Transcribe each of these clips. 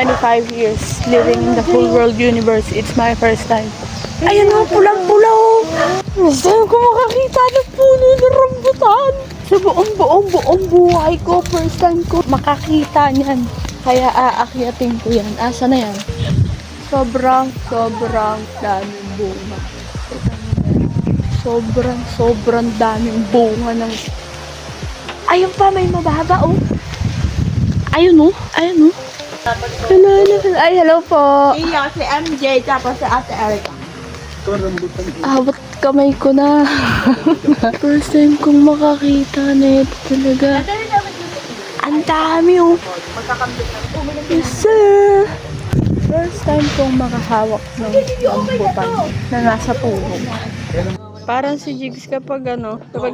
25 years living in the full world universe. It's my first time. Ayun o, pulang-pula o. First time ko makakita ng puno ng rambutan. Sa buong buhay ko, first time ko makakita niyan. Kaya aakyatin ko yan. Asa na yan? Sobrang daming bunga. Sobrang daming bunga ng... Ayun pa, may mababa oh. Ayun oh. Hello. Ay, hello po. Iya, si MJ, tapos si Ate Erica. Abot kamay ko na. First time kong makakita na ito talaga. Ang dami oh. Yes, sir. First time kong makahawak ng rambutan na nasa puno. Parang si Jigs kapag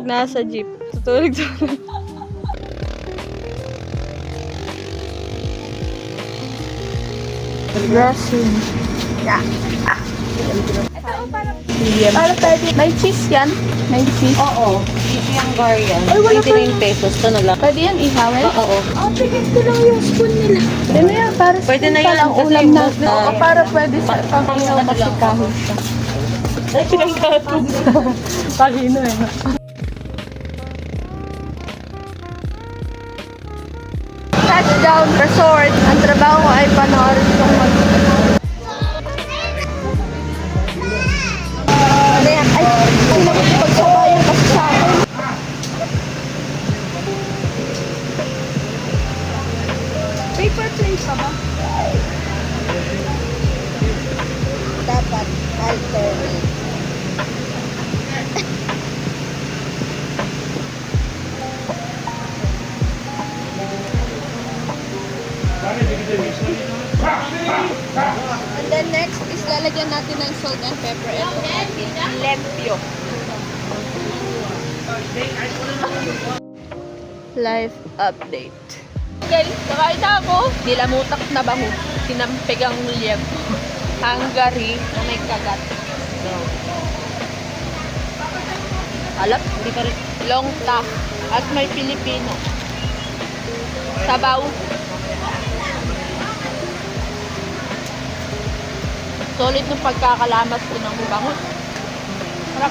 nasa jeep, tutulog. Dressing. Yeah. May cheese yan? May cheese? Oo. Yung Gorian. Ay, wala pa. 89 pesos. Ito na lang. Pwede yan ihawin? Oo. Tignan ko lang yung spoon nila. Ano yan? Para Pwede na yan. palang ulam na. Oo, para pwede sa pang-ihaw kasi kahit siya. Ay, pinagkatog. Pagino eh. Touchdown Resort. Ang trabaho ko ay panoorin itong ay, sino ko pagsabayan kasi sa akin. Paper plate pa ba? Dapat alternate. And then next is lalagyan natin ng salt and pepper and lempio. Life update. Guys, nakain na ako. Nilamutak na bango. Sinampigang liyem. Hungary na may kagat. Alap, hindi ka rin. Longta. At may Pilipino. Sabaw. Solid ng pagkakalamas ko ng bangus. Sarap.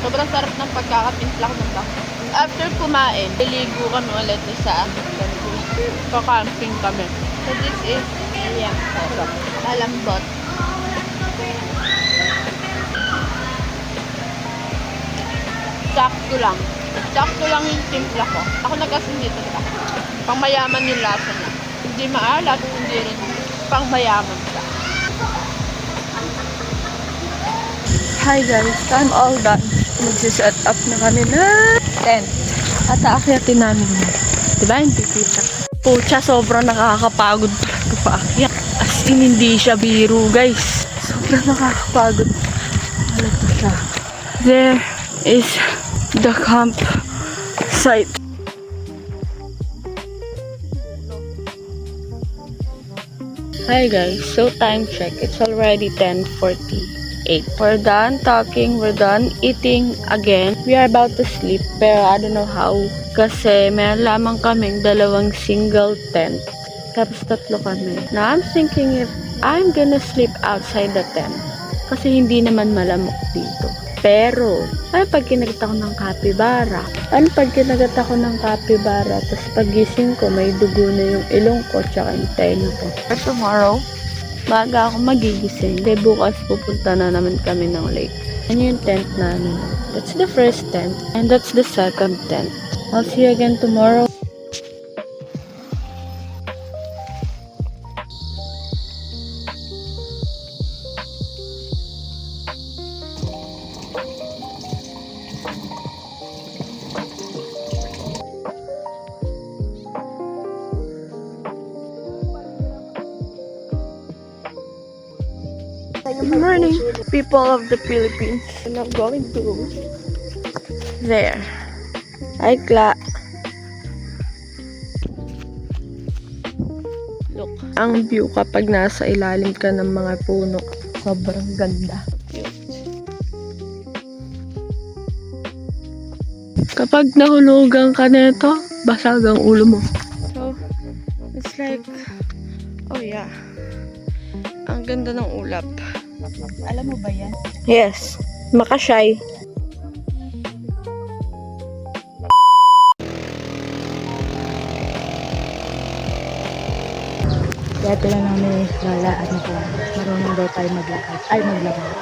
Sobrang sarap ng pagkakatimpla ko ng bangus. After kumain, liligo kami ulit sa kakamping kami. So this is malambot. Sakto lang. Sakto lang yung timpla ko. Ako nag-asin dito diba? Pangmayaman yung lasa niya. Hindi maalat, hindi rin pangmayaman siya. Hi guys, I'm all done. Magsiset up na kami na tent. At aakyatin namin yun. Diba? Hindi kita. Pucha, sobrang nakakapagod ito paakyat. As in, hindi siya biro guys. Sobrang nakakapagod. Halata siya. There is the camp site. Hi guys, so time check. It's already 10:48. We're done talking, we're done eating again. We are about to sleep, pero I don't know how. Kasi meron lamang kaming dalawang single tent. Tapos tatlo kami. Now I'm thinking if I'm gonna sleep outside the tent. Kasi hindi naman malamok dito. Pero, ano pag kinagat ako ng kapibara? Tapos pagising ko, may dugo na yung ilong ko, tsaka yung tenga ko. For tomorrow, maaga ako magigising. Kaya bukas pupunta na naman kami ng lake. Yan yung tent namin. That's the first tent. And that's the second tent. I'll see you again tomorrow. Good morning, people of the Philippines. And I'm going to there. Hi, Kla. Look, ang view kapag nasa ilalim ka ng mga puno. Sobrang ganda. Kapag nahulugan ka nito, basag ang ulo mo. So, it's like, oh yeah. Ang ganda ng ulap. Alam mo ba yan? Yes. Makashy. Dati lang namin wala, ano ko, marunong daw tayo maglakad. Ay, maglakad.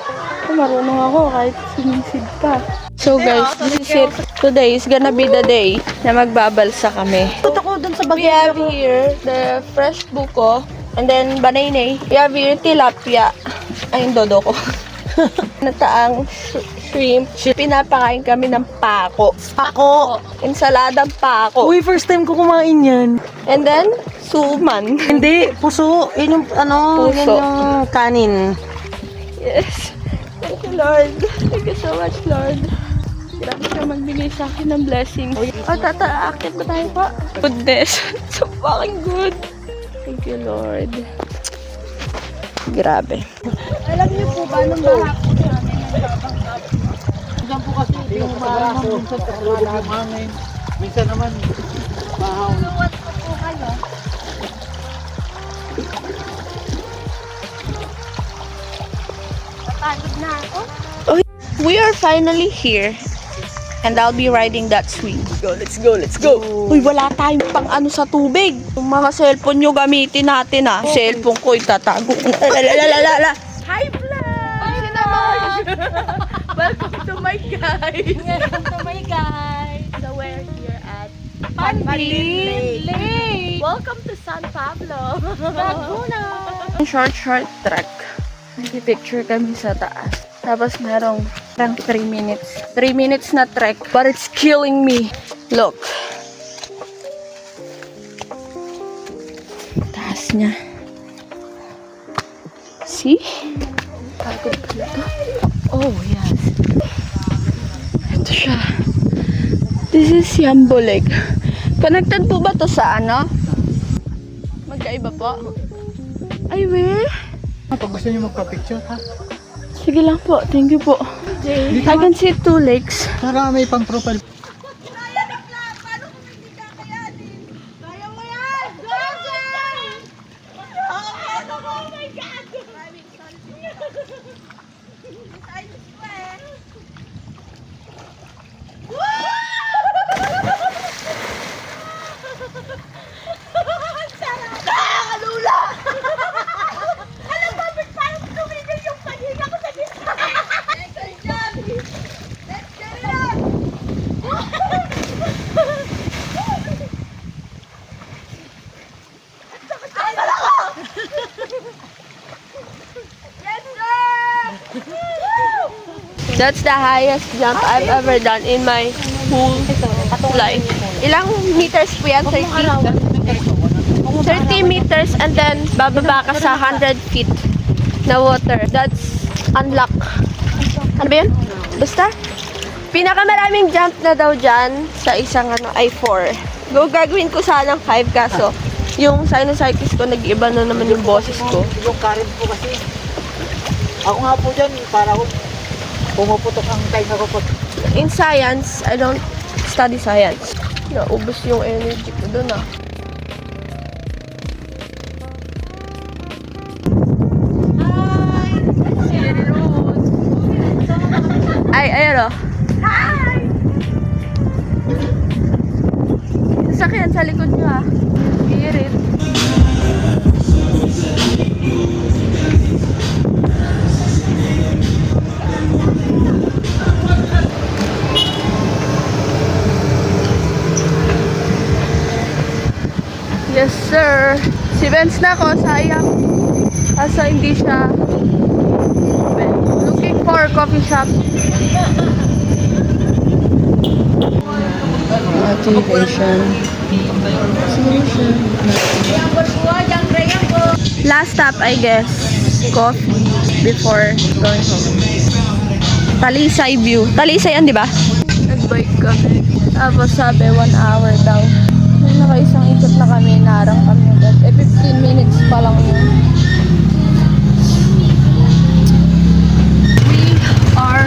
Marunong ako kahit sumisid pa. So guys, this is it. Today is gonna be the day na magbabalsa kami. Punta ko dun sa We have here the fresh buko and then banane. We have here tilapia. Ay, yung dodo ko. Nataang shrimp. Pinapakain kami ng pako. Pako! Ensaladang pako. Uy, first time ko kumain yan. And then, suman. Hindi, puso. Yun yung, ano, Puso. yun yung kanin. Yes. Thank you, Lord. Thank you so much, Lord. Grabe ka magbigay sa akin ng blessing. Tataakit ba tayo pa? Goodness. So fucking good. Thank you, Lord. Grabe. Alam niyo po ba nung bahapon namin nagbabangkap? Diyan po kasi yung maramang minsan katulog yung hangin. Minsan naman, bahaw. Luwat ko po kayo. Napagod na ako. We are finally here. And I'll be riding that swing. Let's go, let's go. Uy, wala tayong pang ano sa tubig. Yung mga cellphone nyo gamitin natin ah. Cellphone ko itatago. Lalalala. Hi vlog! Welcome to my guys. Welcome to my guys. So we're here at Panlin Lake. Welcome to San Pablo. Laguna. Short trek. Nag-picture kami sa taas. Tapos merong 3 minutes. 3 minutes na trek. But it's killing me. Look. Taas niya. See? Pagod pa ito. Oh, yes. Ito siya. This is Yambo Lake. Connected po ba to sa ano? Magkaiba po? Ay, weh. Pag gusto niyo magpa-picture, ha? Sige lang po. Thank you po. I can see 2 lakes. Para may pang-profile. That's the highest jump I've ever done in my whole life. Ilang meters po yan? 30? 30 meters and then bababa ka sa 100 feet na water. That's unlock. Ano ba yun? Basta? Pinakamaraming jump na daw dyan sa isang ano, ay 4. Gagawin ko sanang 5 kaso yung sinusitis ko nag-iba na naman yung boses ko. Yung current po kasi. Ako nga po dyan, para ako pumuputok ang time ko po. In science, I don't study science. Naubos yung energy ko dun ah. Ay, ayan o. Hi! Sasakyan sa likod nyo ah. Irit. Yes, sir. Si Benz na ako, sayang. Kaso hindi siya open. Looking for a coffee shop. Motivation. Last stop, I guess. Coffee before going home. Talisay view. Talisay yan, di ba? Nag-bike kami. Tapos sabi, 1 hour daw. Nakaisang ikot na kami, narang kami agad. 15 minutes pa lang yun. We are